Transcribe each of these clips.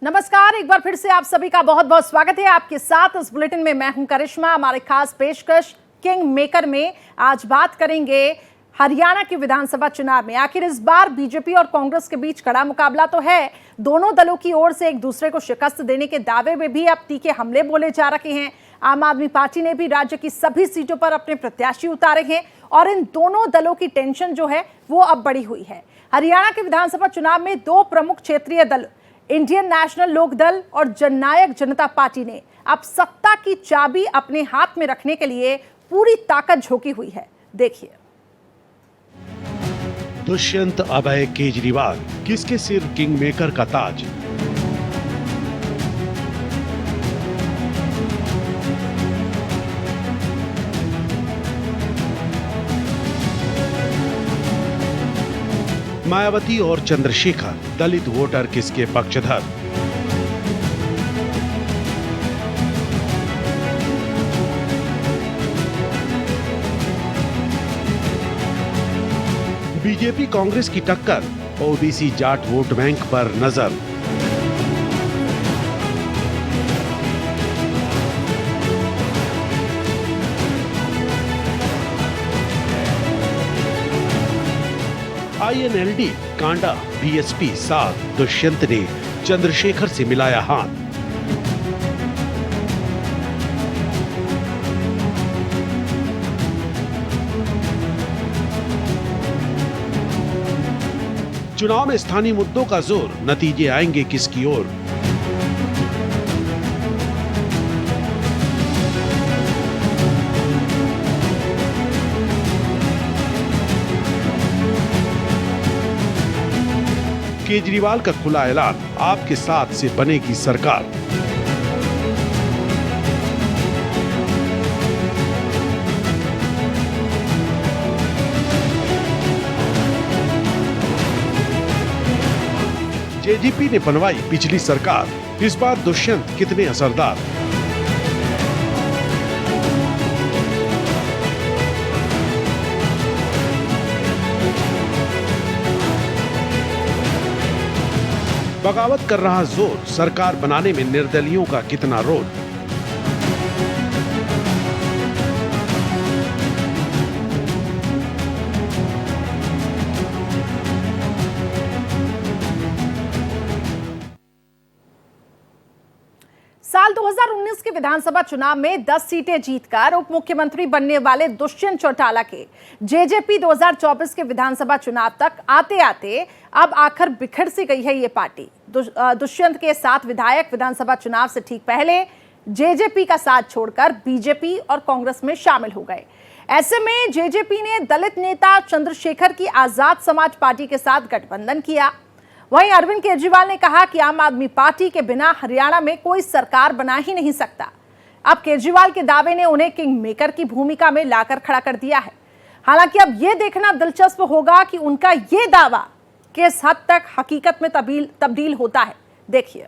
नमस्कार, एक बार फिर से आप सभी का बहुत बहुत स्वागत है। आपके साथ इस बुलेटिन में मैं हूं करिश्मा। हमारे खास पेशकश किंग मेकर में आज बात करेंगे हरियाणा के विधानसभा चुनाव में। आखिर इस बार बीजेपी और कांग्रेस के बीच कड़ा मुकाबला तो है। दोनों दलों की ओर से एक दूसरे को शिकस्त देने के दावे में भी अब तीखे हमले बोले जा रहे हैं। आम आदमी पार्टी ने भी राज्य की सभी सीटों पर अपने प्रत्याशी उतारे हैं और इन दोनों दलों की टेंशन जो है वो अब बढ़ी हुई है। हरियाणा के विधानसभा चुनाव में दो प्रमुख क्षेत्रीय दल इंडियन नेशनल लोक दल और जननायक जनता पार्टी ने अब सत्ता की चाबी अपने हाथ में रखने के लिए पूरी ताकत झोंकी हुई है। देखिए। दुष्यंत अभय केजरीवाल, किसके सिर किंग मेकर का ताज? मायावती और चंद्रशेखर, दलित वोटर किसके पक्षधर? बीजेपी कांग्रेस की टक्कर, ओबीसी जाट वोट बैंक पर नजर। INLD कांडा, बीएसपी साथ, दुष्यंत ने चंद्रशेखर से मिलाया हाथ। चुनाव में स्थानीय मुद्दों का जोर, नतीजे आएंगे किसकी ओर? केजरीवाल का खुला ऐलान, आपके साथ से बनेगी सरकार। जेजेपी ने बनवाई पिछली सरकार, इस बार दुष्यंत कितने असरदार? बगावत कर रहा जोर, सरकार बनाने में निर्दलियों का कितना रोल? साल 2019 के विधानसभा चुनाव में 10 सीटें जीतकर उप मुख्यमंत्री बनने वाले दुष्यंत चौटाला के जेजेपी 2024 के विधानसभा चुनाव तक आते आते अब आखिर बिखर सी गई है ये पार्टी। दुष्यंत के 7 विधायक विधानसभा चुनाव से ठीक पहले जेजेपी का साथ छोड़कर बीजेपी और कांग्रेस में शामिल हो गए। ऐसे में जेजेपी ने दलित नेता चंद्रशेखर की आजाद समाज पार्टी के साथ गठबंधन किया। वहीं अरविंद केजरीवाल ने कहा कि आम आदमी पार्टी के बिना हरियाणा में कोई सरकार बना ही नहीं सकता। अब केजरीवाल के दावे ने उन्हें किंग मेकर की भूमिका में लाकर खड़ा कर दिया है। हालांकि अब यह देखना दिलचस्प होगा कि उनका यह दावा किस हद तक हकीकत में तब्दील होता है। देखिए।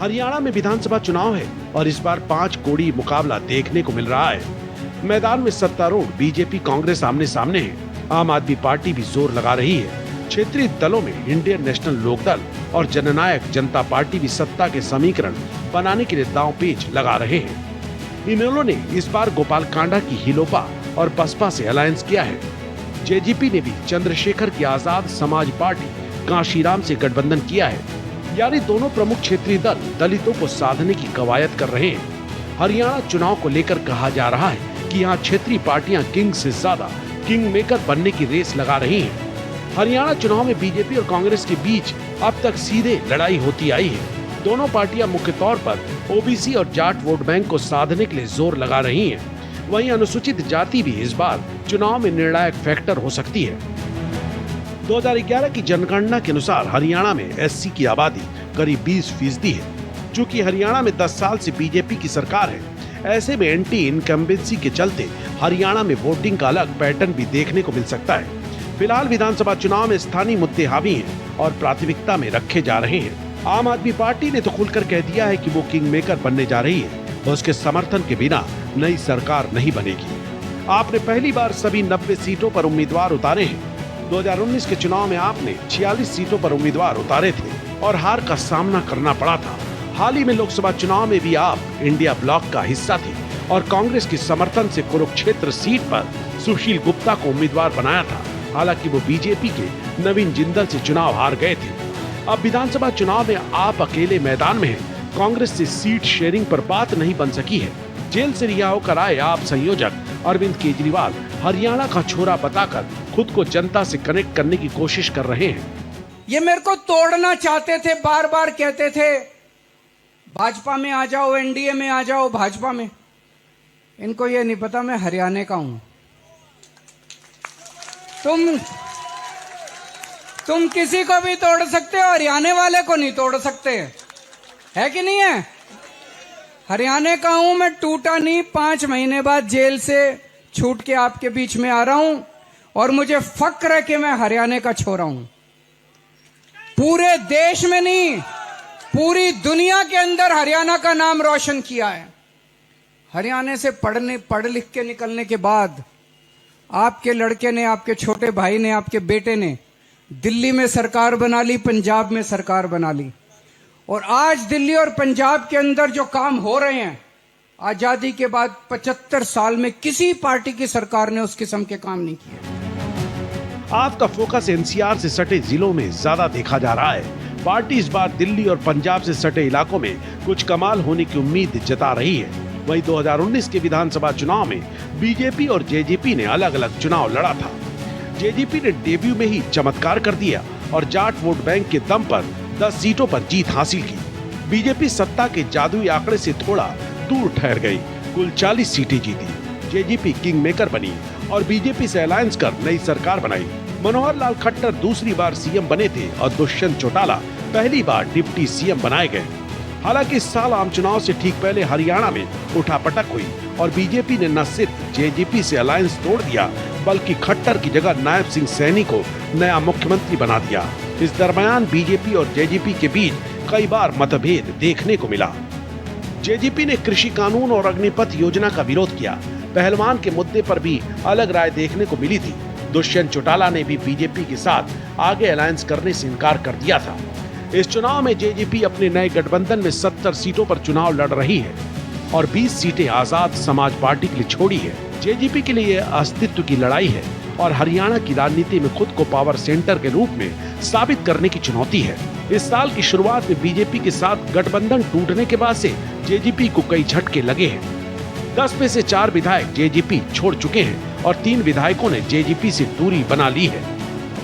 हरियाणा में विधानसभा चुनाव है और इस बार 5 कोड़ी मुकाबला देखने को मिल रहा है। मैदान में सत्तारूढ़ बीजेपी कांग्रेस आमने सामने है। आम आदमी पार्टी भी जोर लगा रही है। क्षेत्रीय दलों में इंडियन नेशनल लोक दल और जननायक जनता पार्टी भी सत्ता के समीकरण बनाने के लिए दांव पेच लगा रहे हैं। इन्होंने ने इस बार गोपाल कांडा की हिलोपा और बसपा से अलायंस किया है। जेजेपी ने भी चंद्रशेखर की आजाद समाज पार्टी कांशीराम से गठबंधन किया है। यानी दोनों प्रमुख क्षेत्रीय दल दलितों को साधने की कवायद कर रहे हैं। हरियाणा चुनाव को लेकर कहा जा रहा है कि यहाँ क्षेत्रीय पार्टियां किंग से ज्यादा किंग मेकर बनने की रेस लगा रही हैं। हरियाणा चुनाव में बीजेपी और कांग्रेस के बीच अब तक सीधे लड़ाई होती आई है। दोनों पार्टियां मुख्य तौर पर ओबीसी और जाट वोट बैंक को साधने के लिए जोर लगा रही हैं। वहीं अनुसूचित जाति भी इस बार चुनाव में निर्णायक फैक्टर हो सकती है। 2011 की जनगणना के अनुसार हरियाणा में एससी की आबादी करीब 20% है। चूंकि हरियाणा में 10 साल से बीजेपी की सरकार है, ऐसे में एंटी इनकम्बेंसी के चलते हरियाणा में वोटिंग का अलग पैटर्न भी देखने को मिल सकता है। फिलहाल विधानसभा चुनाव में स्थानीय मुद्दे हावी हैं और प्राथमिकता में रखे जा रहे हैं। आम आदमी पार्टी ने तो खुलकर कह दिया है कि वो किंग मेकर बनने जा रही है और उसके समर्थन के बिना नई सरकार नहीं बनेगी। आपने पहली बार सभी 90 सीटों पर उम्मीदवार उतारे हैं। 2019 के चुनाव में आपने 46 सीटों पर उम्मीदवार उतारे थे और हार का सामना करना पड़ा था। हाल ही में लोकसभा चुनाव में भी आप इंडिया ब्लॉक का हिस्सा थे और कांग्रेस के समर्थन से कुरुक्षेत्र सीट पर सुशील गुप्ता को उम्मीदवार बनाया था। हालांकि वो बीजेपी के नवीन जिंदल से चुनाव हार गए थे। अब विधानसभा चुनाव में आप अकेले मैदान में हैं। कांग्रेस से सीट शेयरिंग पर बात नहीं बन सकी है। जेल से रिहा होकर आए आप संयोजक अरविंद केजरीवाल हरियाणा का छोरा बताकर खुद को जनता से कनेक्ट करने की कोशिश कर रहे हैं। ये मेरे को तोड़ना चाहते थे, बार बार कहते थे भाजपा में आ जाओ, एनडीए में आ जाओ, भाजपा में। इनको ये नहीं पता मैं हरियाणा का हूं। तुम किसी को भी तोड़ सकते हो, हरियाणा वाले को नहीं तोड़ सकते, है कि नहीं है? हरियाणा का हूं मैं, टूटा नहीं। 5 महीने बाद जेल से छूट के आपके बीच में आ रहा हूं और मुझे फक्र है कि मैं हरियाणा का छोरा हूं। पूरे देश में नहीं, पूरी दुनिया के अंदर हरियाणा का नाम रोशन किया है। हरियाणा से पढ़ लिख के निकलने के बाद आपके लड़के ने, आपके छोटे भाई ने, आपके बेटे ने दिल्ली में सरकार बना ली, पंजाब में सरकार बना ली। और आज दिल्ली और पंजाब के अंदर जो काम हो रहे हैं, आजादी के बाद 75 साल में किसी पार्टी की सरकार ने उस किस्म के काम नहीं किए। आपका फोकस एनसीआर से सटे जिलों में ज्यादा देखा जा रहा है। पार्टी इस बार दिल्ली और पंजाब से सटे इलाकों में कुछ कमाल होने की उम्मीद जता रही है। वहीं 2019 के विधानसभा चुनाव में बीजेपी और जेजेपी ने अलग अलग चुनाव लड़ा था। जेजेपी ने डेब्यू में ही चमत्कार कर दिया और जाट वोट बैंक के दम पर 10 सीटों पर जीत हासिल की। बीजेपी सत्ता के जादुई आंकड़े से थोड़ा दूर ठहर गई, कुल 40 सीटें जीती। जेजेपी किंग मेकर बनी और बीजेपी से अलायंस कर नई सरकार बनाई। मनोहर लाल खट्टर दूसरी बार सीएम बने थे और दुष्यंत चौटाला पहली बार डिप्टी सीएम बनाए गए। हालांकि इस साल आम चुनाव से ठीक पहले हरियाणा में उठापटक हुई और बीजेपी ने न सिर्फ जेजेपी से अलायंस तोड़ दिया, बल्कि खट्टर की जगह नायब सिंह सैनी को नया मुख्यमंत्री बना दिया। इस दरमियान बीजेपी और जेजेपी के बीच कई बार मतभेद देखने को मिला। जेजेपी ने कृषि कानून और अग्निपथ योजना का विरोध किया। पहलवान के मुद्दे पर भी अलग राय देखने को मिली थी। दुष्यंत चौटाला ने भी बीजेपी के साथ आगे अलायंस करने से इनकार कर दिया था। इस चुनाव में जेजेपी अपने नए गठबंधन में 70 सीटों पर चुनाव लड़ रही है और 20 सीटें आजाद समाज पार्टी के लिए छोड़ी है। जेजेपी के लिए अस्तित्व की लड़ाई है और हरियाणा की राजनीति में खुद को पावर सेंटर के रूप में साबित करने की चुनौती है। इस साल की शुरुआत में बीजेपी के साथ गठबंधन टूटने के बाद से जेजेपी को कई झटके लगे हैं। 10 में से 4 विधायक जेजेपी छोड़ चुके हैं और 3 विधायकों ने जेजेपी से दूरी बना ली है।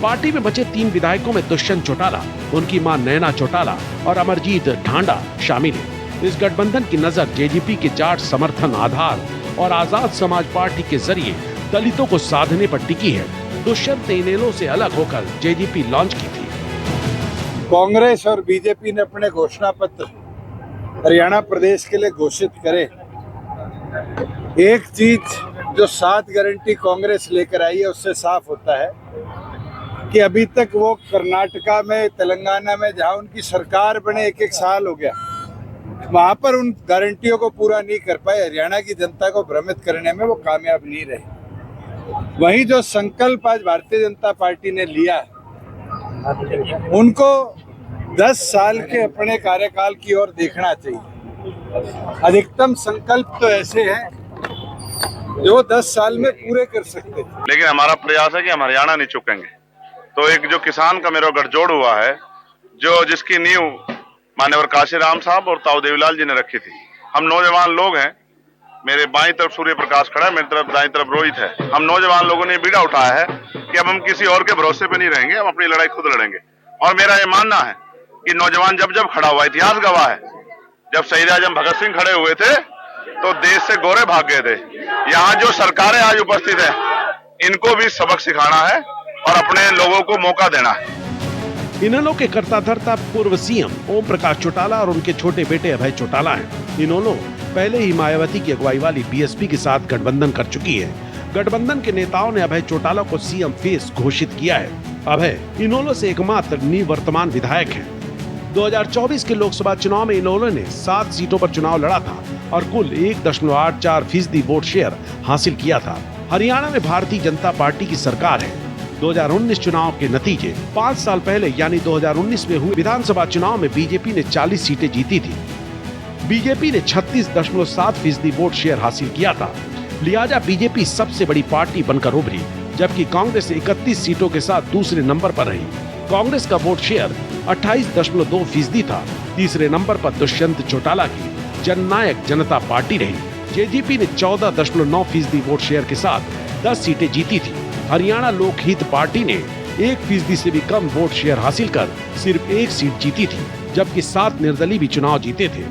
पार्टी में बचे 3 विधायकों में दुष्यंत चौटाला, उनकी मां नैना चौटाला और अमरजीत ढांडा शामिल है। इस गठबंधन की नजर जेजेपी के जाट समर्थन आधार और आजाद समाज पार्टी के जरिए दलितों को साधने पर टिकी है। दुष्यंत ने इनेलो से अलग होकर जेजेपी लॉन्च की थी। कांग्रेस और बीजेपी ने अपने घोषणा पत्र हरियाणा प्रदेश के लिए घोषित करे। एक चीज जो 7 गारंटी कांग्रेस लेकर आई है उससे साफ होता है कि अभी तक वो कर्नाटका में, तेलंगाना में जहां उनकी सरकार बने 1-1 साल हो गया, वहां पर उन गारंटियों को पूरा नहीं कर पाए। हरियाणा की जनता को भ्रमित करने में वो कामयाब नहीं रहे। वहीं जो संकल्प आज भारतीय जनता पार्टी ने लिया, उनको 10 साल के अपने कार्यकाल की ओर देखना चाहिए। अधिकतम संकल्प तो ऐसे हैं जो 10 साल में पूरे कर सकते हैं। लेकिन हमारा प्रयास है कि हम हरियाणा नहीं चुकेंगे। तो एक जो किसान का मेरा गठजोड़ हुआ है, जो जिसकी नींव मान्यवर काशीराम साहब और ताऊ देवीलाल जी ने रखी थी। हम नौजवान लोग हैं, मेरे बाईं तरफ सूर्य प्रकाश खड़ा है, मेरी तरफ दाईं तरफ रोहित है। हम नौजवान लोगों ने बीड़ा उठाया है कि अब हम किसी और के भरोसे पे नहीं रहेंगे, हम अपनी लड़ाई खुद लड़ेंगे। और मेरा ये मानना है कि नौजवान जब जब खड़ा हुआ, इतिहास गवाह है, जब शहीद आजम भगत सिंह खड़े हुए थे तो देश से गोरे भाग गए थे। यहाँ जो सरकारें आज उपस्थित है, इनको भी सबक सिखाना है और अपने लोगों को मौका देना है। इनेलो के कर्ता धर्ता पूर्व सीएम ओम प्रकाश चौटाला और उनके छोटे बेटे अभय चौटाला हैं। इनेलो पहले ही मायावती की अगुवाई वाली बीएसपी के साथ गठबंधन कर चुकी है। गठबंधन के नेताओं ने अभय चौटाला को सीएम फेस घोषित किया है। अभय इनेलो से एकमात्र निवर्तमान विधायक हैं। 2024 के लोकसभा चुनाव में इनेलो ने 7 सीटों पर चुनाव लड़ा था और कुल 1.84% वोट शेयर हासिल किया था। हरियाणा में भारतीय जनता पार्टी की सरकार है। 2019 चुनाव के नतीजे 5 साल पहले यानी 2019 में हुए विधानसभा चुनाव में बीजेपी ने 40 सीटें जीती थी। बीजेपी ने 36.7% वोट शेयर हासिल किया था, लिहाजा बीजेपी सबसे बड़ी पार्टी बनकर उभरी, जबकि कांग्रेस 31 सीटों के साथ दूसरे नंबर पर रही। कांग्रेस का वोट शेयर 28.2% था। तीसरे नंबर पर दुष्यंत चौटाला की जननायक जनता पार्टी रही। जेजेपी ने 14.9% वोट शेयर के साथ 10 सीटें जीती थी। हरियाणा लोकहित पार्टी ने 1% से भी कम वोट शेयर हासिल कर सिर्फ 1 सीट जीती थी, जबकि 7 निर्दलीय भी चुनाव जीते थे।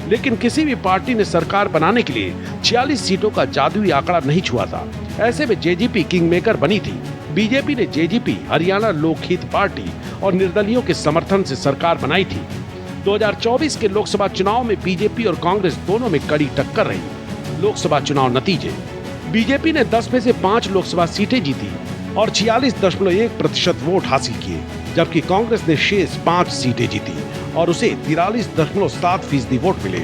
लेकिन किसी भी पार्टी ने सरकार बनाने के लिए 46 सीटों का जादुई आंकड़ा नहीं छुआ था। ऐसे में जेजेपी किंग मेकर बनी थी। बीजेपी ने जेजेपी, हरियाणा लोकहित पार्टी और निर्दलियों के समर्थन से सरकार बनाई थी। 2024 के लोकसभा चुनाव में बीजेपी और कांग्रेस दोनों में कड़ी टक्कर रही। लोकसभा चुनाव नतीजे: बीजेपी ने 10 में से 5 लोकसभा सीटें जीती और 46.1% वोट हासिल किए, जबकि कांग्रेस ने शेष 5 सीटें जीती और उसे 43.7% वोट मिले।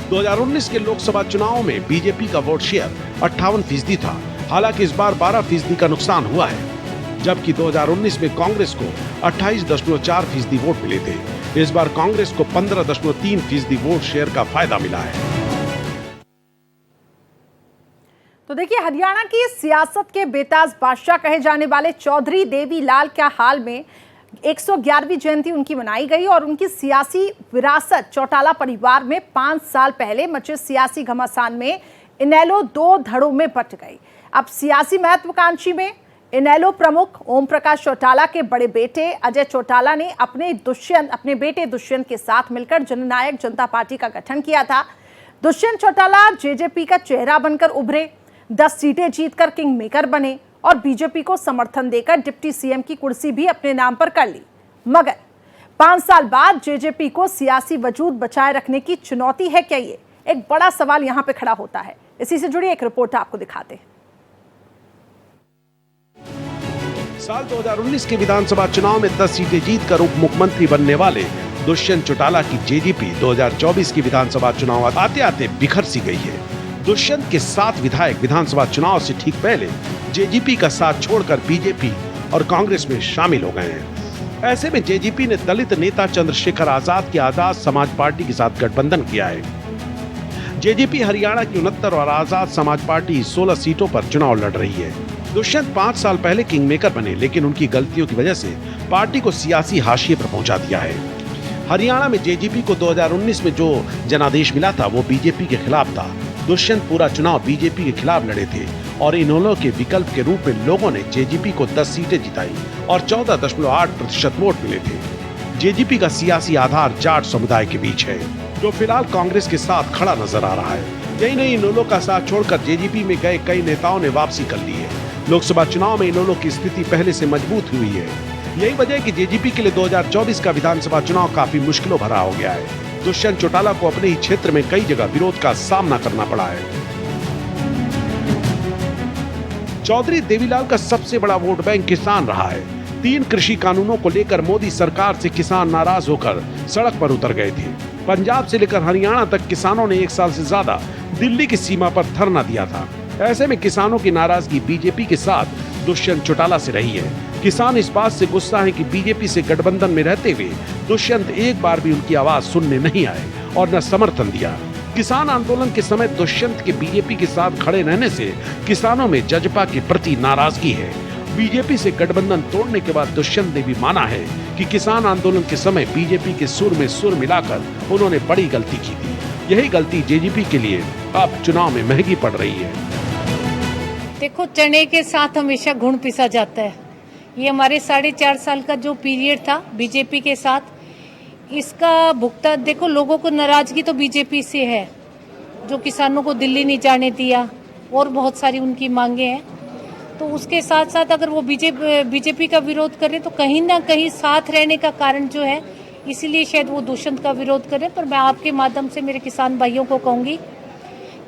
2019 के लोकसभा चुनाव में बीजेपी का वोट शेयर 58% था। हालांकि इस बार 12% का नुकसान हुआ है, जबकि 2019 में कांग्रेस को 28.4% वोट मिले थे। इस बार कांग्रेस को 15.3% वोट शेयर का फायदा मिला है। तो देखिए, हरियाणा की सियासत के बेताज बादशाह कहे जाने वाले चौधरी देवीलाल का हाल में 111वीं जयंती उनकी मनाई गई और उनकी सियासी विरासत चौटाला परिवार में 5 साल पहले मचे सियासी घमासान में इनेलो 2 धड़ों में बंट गई। अब सियासी महत्वाकांक्षी में इनेलो प्रमुख ओम प्रकाश चौटाला के बड़े बेटे अजय चौटाला ने अपने बेटे दुष्यंत के साथ मिलकर जननायक जनता पार्टी का गठन किया था। दुष्यंत चौटाला जेजेपी का चेहरा बनकर उभरे, 10 सीटें जीतकर किंग मेकर बने और बीजेपी को समर्थन देकर डिप्टी सीएम की कुर्सी भी अपने नाम पर कर ली। मगर 5 साल बाद जेजेपी को सियासी वजूद बचाए रखने की चुनौती है क्या? ये एक बड़ा सवाल यहां पे खड़ा होता है। इसी से जुड़ी एक रिपोर्ट आपको दिखाते हैं। साल 2019 के विधानसभा चुनाव में 10 सीटें जीतकर उप मुख्यमंत्री बनने वाले दुष्यंत चौटाला की जेजेपी 2024 की विधानसभा चुनाव आते आते बिखर सी गई है। दुष्यंत के 7 विधायक विधानसभा चुनाव से ठीक पहले जेजेपी का साथ छोड़कर बीजेपी और कांग्रेस में शामिल हो गए हैं। ऐसे में जेजेपी ने दलित नेता चंद्रशेखर आजाद की आजाद समाज पार्टी के साथ गठबंधन किया है। जेजेपी हरियाणा की 69 और आजाद समाज पार्टी 16 सीटों पर चुनाव लड़ रही है। दुष्यंत 5 साल पहले किंग मेकर बने, लेकिन उनकी गलतियों की वजह से पार्टी को सियासी हाशिए पर पहुंचा दिया है। हरियाणा में जेजेपी को 2019 में जो जनादेश मिला था वो बीजेपी के खिलाफ था। दुष्यंत पूरा चुनाव बीजेपी के खिलाफ लड़े थे और इनेलो के विकल्प के रूप में लोगों ने जेजेपी को 10 सीटें जिताई और 14.8% वोट मिले थे। जेजेपी का सियासी आधार जाट समुदाय के बीच है, जो फिलहाल कांग्रेस के साथ खड़ा नजर आ रहा है। यही नहीं, इनेलो का साथ छोड़कर जेजेपी में गए कई नेताओं ने वापसी कर ली है। लोकसभा चुनाव में इनेलो की स्थिति पहले से मजबूत हुई है। यही वजह है कि जेजेपी के लिए 2024 का विधानसभा चुनाव काफी मुश्किलों भरा हो गया है। दुष्यंत चौटाला को अपने ही क्षेत्र में कई जगह विरोध का सामना करना पड़ा है। चौधरी देवीलाल का सबसे बड़ा वोट बैंक किसान रहा है। 3 कृषि कानूनों को लेकर मोदी सरकार से किसान नाराज होकर सड़क पर उतर गए थे। पंजाब से लेकर हरियाणा तक किसानों ने 1 साल से ज्यादा दिल्ली की सीमा पर धरना दिया था। ऐसे में किसानों की नाराजगी बीजेपी के साथ दुष्यंत चौटाला से रही है। किसान इस बात से गुस्सा है कि बीजेपी से गठबंधन में रहते हुए दुष्यंत एक बार भी उनकी आवाज सुनने नहीं आए और न समर्थन दिया। किसान आंदोलन के समय दुष्यंत के बीजेपी के साथ खड़े रहने से किसानों में जजपा के प्रति नाराजगी है। बीजेपी से गठबंधन तोड़ने के बाद दुष्यंत ने भी माना है कि किसान आंदोलन के समय बीजेपी के सुर में सुर मिलाकर उन्होंने बड़ी गलती की थी। यही गलती जेजेपी के लिए अब चुनाव में महंगी पड़ रही है। देखो, चने के साथ हमेशा गुड़ पिसा जाता है। ये हमारे 4.5 साल का जो पीरियड था बीजेपी के साथ, इसका भुगतान देखो, लोगों को नाराजगी तो बीजेपी से है, जो किसानों को दिल्ली नहीं जाने दिया और बहुत सारी उनकी मांगे हैं। तो उसके साथ साथ अगर वो बीजेपी का विरोध करें तो कहीं ना कहीं साथ रहने का कारण जो है, इसीलिए शायद वो दुष्यंत का विरोध करें। पर मैं आपके माध्यम से मेरे किसान भाइयों को कहूँगी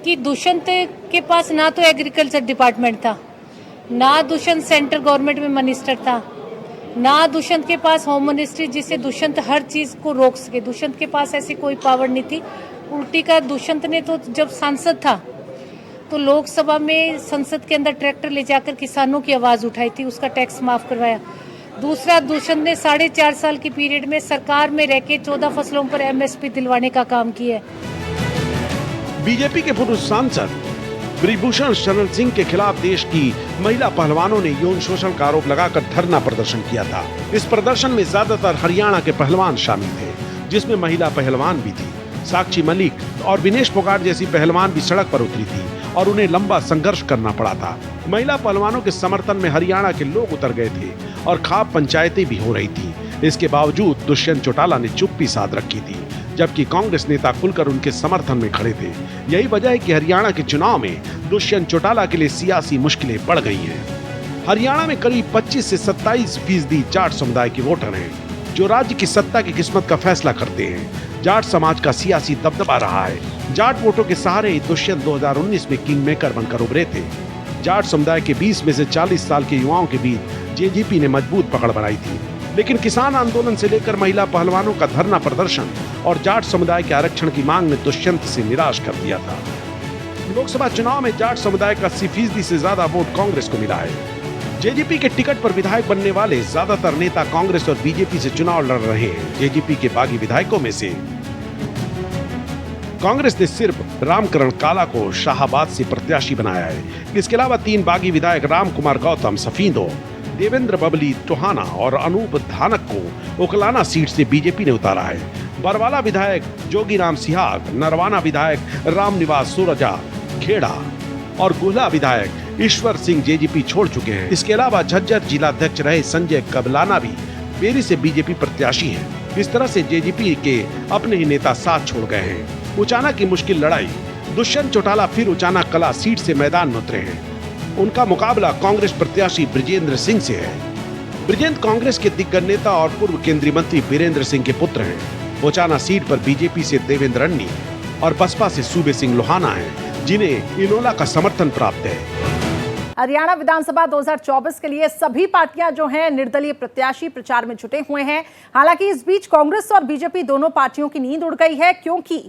कि दुष्यंत के पास ना तो एग्रीकल्चर डिपार्टमेंट था, ना दुष्यंत सेंट्रल गवर्नमेंट में मिनिस्टर था, ना दुष्यंत के पास होम मिनिस्ट्री जिससे दुष्यंत हर चीज को रोक सके। दुष्यंत के पास ऐसी कोई पावर नहीं थी। उल्टी का दुष्यंत ने तो जब सांसद था तो लोकसभा में संसद के अंदर ट्रैक्टर ले जाकर किसानों की आवाज उठाई थी, उसका टैक्स माफ करवाया। दूसरा, दुष्यंत ने 4.5 साल की पीरियड में सरकार में रहकर 14 फसलों पर MSP दिलवाने का काम किया है। बीजेपी के पूर्व सांसद ब्रिजभूषण शरण सिंह के खिलाफ देश की महिला पहलवानों ने यौन शोषण का आरोप लगाकर धरना प्रदर्शन किया था। इस प्रदर्शन में ज्यादातर हरियाणा के पहलवान शामिल थे, जिसमें महिला पहलवान भी थी। साक्षी मलिक और विनेश फोगाट जैसी पहलवान भी सड़क पर उतरी थी और उन्हें लंबा संघर्ष करना पड़ा था। महिला पहलवानों के समर्थन में हरियाणा के लोग उतर गए थे और खाप पंचायतें भी हो रही थी। इसके बावजूद दुष्यंत चौटाला ने चुप्पी साध रखी थी, जबकि कांग्रेस नेता खुलकर उनके समर्थन में खड़े थे। यही वजह है कि हरियाणा के चुनाव में दुष्यंत चौटाला के लिए सियासी मुश्किलें बढ़ गई हैं। हरियाणा में करीब 25 से 27% जाट समुदाय के वोटर हैं, जो राज्य की सत्ता की किस्मत का फैसला करते हैं। जाट समाज का सियासी दबदबा रहा है। जाट वोटों के सहारे ही दुष्यंत 2019 में किंग मेकर बनकर उभरे थे। जाट समुदाय के 20 में से 40 साल के युवाओं के बीच जेजेपी ने मजबूत पकड़ बनाई थी, लेकिन किसान आंदोलन से लेकर महिला पहलवानों का धरना प्रदर्शन और जाट समुदाय के आरक्षण की मांग ने दुष्यंत से निराश कर दिया था। लोकसभा चुनाव में जाट समुदाय का 80% से ज्यादा वोट कांग्रेस को मिला है। जेजेपी के टिकट पर विधायक बनने वाले ज्यादातर नेता कांग्रेस और बीजेपी से चुनाव लड़ रहे हैं। जेजेपी के बागी विधायकों में से कांग्रेस ने सिर्फ रामकरण काला को शाहाबाद से प्रत्याशी बनाया है। इसके अलावा 3 बागी विधायक राम कुमार गौतम सफीदो, देवेंद्र बबली टोहाना और अनूप धानक को उकलाना सीट से बीजेपी ने उतारा है। बरवाला विधायक जोगीराम सिहाग, नरवाना विधायक रामनिवास सूरजा खेड़ा और गुहला विधायक ईश्वर सिंह जेजेपी छोड़ चुके हैं। इसके अलावा झज्जर जिलाध्यक्ष रहे संजय कबलाना भी बेरी से बीजेपी प्रत्याशी हैं। इस तरह से जेजेपी के अपने ही नेता साथ छोड़ गए हैं। उचाना की मुश्किल लड़ाई, दुष्यंत चौटाला फिर उचाना कला सीट से मैदान में उतरे हैं। उनका मुकाबला कांग्रेस प्रत्याशी ब्रिजेंद्र सिंह से है। ब्रिजेंद्र कांग्रेस के दिग्गज नेता और पूर्व केंद्रीय मंत्री बीरेंद्र सिंह के पुत्र हैं। उचाना सीट पर बीजेपी से देवेंद्र अन्नी और बसपा से सूबे सिंह लोहाना हैं, जिन्हें इनोला का समर्थन प्राप्त है। हरियाणा विधानसभा 2024 के लिए सभी पार्टियां जो हैं निर्दलीय प्रत्याशी प्रचार में जुटे हुए हैं। हालांकि इस बीच कांग्रेस और बीजेपी दोनों पार्टियों की नींद उड़ गई है, क्योंकि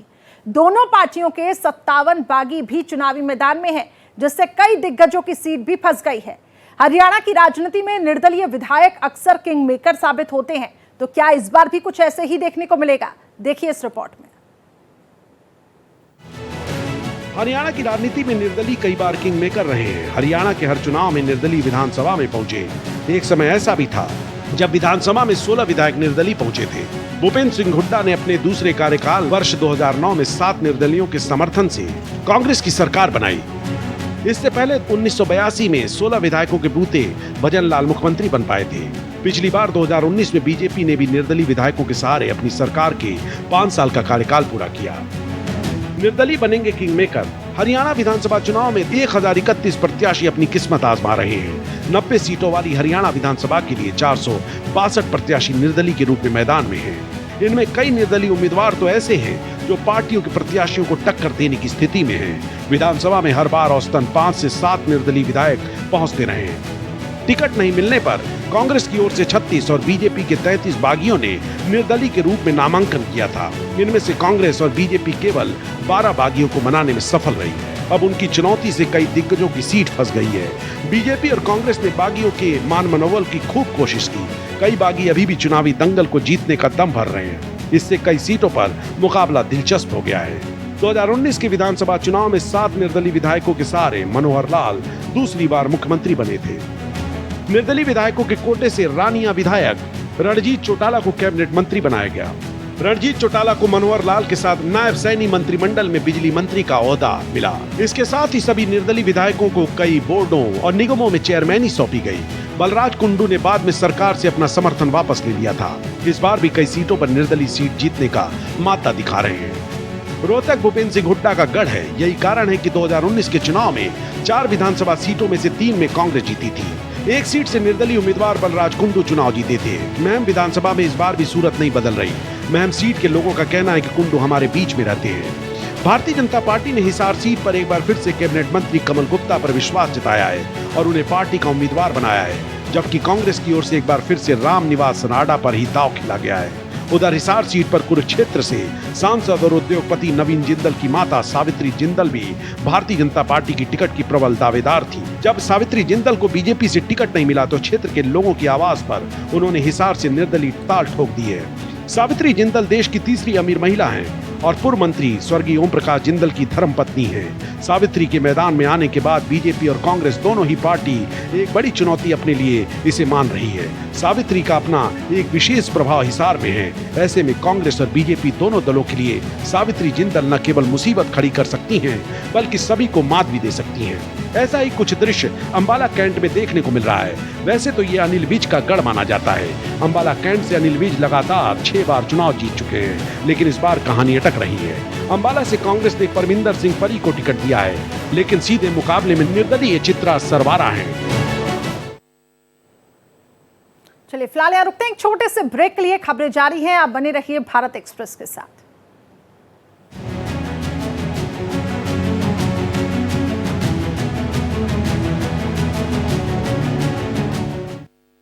दोनों पार्टियों के 57 बागी भी चुनावी मैदान में हैं, जिससे कई दिग्गजों की सीट भी फंस गई है। हरियाणा की राजनीति में निर्दलीय विधायक अक्सर किंग मेकर साबित होते हैं, तो क्या इस बार भी कुछ ऐसे ही देखने को मिलेगा? देखिए इस रिपोर्ट में। हरियाणा की राजनीति में निर्दलीय कई बार किंग मेकर रहे हैं। हरियाणा के हर चुनाव में निर्दलीय विधानसभा में पहुंचे। एक समय ऐसा भी था जब विधानसभा में 16 विधायक निर्दलीय पहुंचे थे। भूपेंद्र सिंह हुड्डा ने अपने दूसरे कार्यकाल वर्ष 2009 में 7 निर्दलियों के समर्थन से कांग्रेस की सरकार बनाई। इससे पहले 1982 में 16 विधायकों के बूते भजन लाल मुख्यमंत्री बन पाए थे। पिछली बार 2019 में बीजेपी ने भी निर्दलीय विधायकों के सहारे अपनी सरकार के 5 साल का कार्यकाल पूरा किया। निर्दलीय बनेंगे किंग मेकर। हरियाणा विधानसभा चुनाव में 1031 प्रत्याशी अपनी किस्मत आजमा रहे हैं। 90 सीटों वाली हरियाणा विधानसभा के लिए 462 प्रत्याशी निर्दलीय के रूप में मैदान में हैं। इनमें कई निर्दलीय उम्मीदवार तो ऐसे हैं जो पार्टियों के प्रत्याशियों को टक्कर देने की स्थिति में हैं। विधानसभा में हर बार औसतन 5 से 7 निर्दलीय विधायक पहुंचते रहे हैं। टिकट नहीं मिलने पर कांग्रेस की ओर से 36 और बीजेपी के 33 बागियों ने निर्दलीय के रूप में नामांकन किया था। इनमें से कांग्रेस और बीजेपी केवल 12 बागियों को मनाने में सफल रही। अब उनकी चुनौती से कई दिग्गजों की सीट फंस गई है। बीजेपी और कांग्रेस ने बागियों के मान मनोबल की खूब कोशिश की। कई बागी अभी भी चुनावी दंगल को जीतने का दम भर रहे हैं। इससे कई सीटों पर मुकाबला दिलचस्प हो गया है। 2019 के विधानसभा चुनाव में 7 निर्दलीय विधायकों के सहारे मनोहर लाल दूसरी बार मुख्यमंत्री बने थे। निर्दलीय विधायकों के कोटे से रानिया विधायक रणजीत चौटाला को कैबिनेट मंत्री बनाया गया। रणजीत चौटाला को मनोहर लाल के साथ नायब सैनी मंत्रिमंडल में बिजली मंत्री का ओहदा मिला। इसके साथ ही सभी निर्दलीय विधायकों को कई बोर्डों और निगमों में चेयरमैनी सौंपी गई। बलराज कुंडू ने बाद में सरकार से अपना समर्थन वापस ले लिया था। इस बार भी कई सीटों पर निर्दलीय सीट जीतने का माता दिखा रहे हैं। रोहतक भूपेंद्र सिंह हुड्डा का गढ़ है। यही कारण है कि 2019 के चुनाव में 4 विधानसभा सीटों में से 3 में कांग्रेस जीती थी। एक सीट से निर्दलीय उम्मीदवार बलराज कुंडू चुनाव जीते थे। महम विधानसभा में इस बार भी सूरत नहीं बदल रही। महम सीट के लोगों का कहना है कि कुंडू हमारे बीच में रहते हैं। भारतीय जनता पार्टी ने हिसार सीट पर एक बार फिर से कैबिनेट मंत्री कमल गुप्ता पर विश्वास जताया है और उन्हें पार्टी का उम्मीदवार बनाया है, जबकि कांग्रेस की ओर से एक बार फिर से रामनिवास नाडा पर ही दांव खेला गया है। उधर हिसार सीट पर कुरुक्षेत्र से सांसद और उद्योगपति नवीन जिंदल की माता सावित्री जिंदल भी भारतीय जनता पार्टी की टिकट की प्रबल दावेदार थी। जब सावित्री जिंदल को बीजेपी से टिकट नहीं मिला तो क्षेत्र के लोगों की आवाज पर उन्होंने हिसार से निर्दलीय ताल ठोक दी है। सावित्री जिंदल देश की तीसरी अमीर महिला हैं और पूर्व मंत्री स्वर्गीय ओम प्रकाश जिंदल की धर्मपत्नी हैं। सावित्री के मैदान में आने के बाद बीजेपी और कांग्रेस दोनों ही पार्टी एक बड़ी चुनौती अपने लिए इसे मान रही है। सावित्री का अपना एक विशेष प्रभाव हिसार में है। ऐसे में कांग्रेस और बीजेपी दोनों दलों के लिए सावित्री जिंदल न केवल मुसीबत खड़ी कर सकती हैं बल्कि सभी को मात भी दे सकती हैं। ऐसा ही कुछ दृश्य अंबाला कैंट में देखने को मिल रहा है। वैसे तो ये अनिल विज का गढ़ माना जाता है। अंबाला कैंट से अनिल विज लगातार 6 बार चुनाव जीत चुके हैं, लेकिन इस बार कहानी अटक रही है। अंबाला से कांग्रेस ने परमिंदर सिंह परी को टिकट दिया है, लेकिन सीधे मुकाबले में निर्दलीय चित्रा सरवारा हैं। चलिए फिलहाल यहाँ रुकते हैं, एक छोटे से ब्रेक के लिए। खबरें जारी हैं, आप बने रहिए भारत एक्सप्रेस के साथ।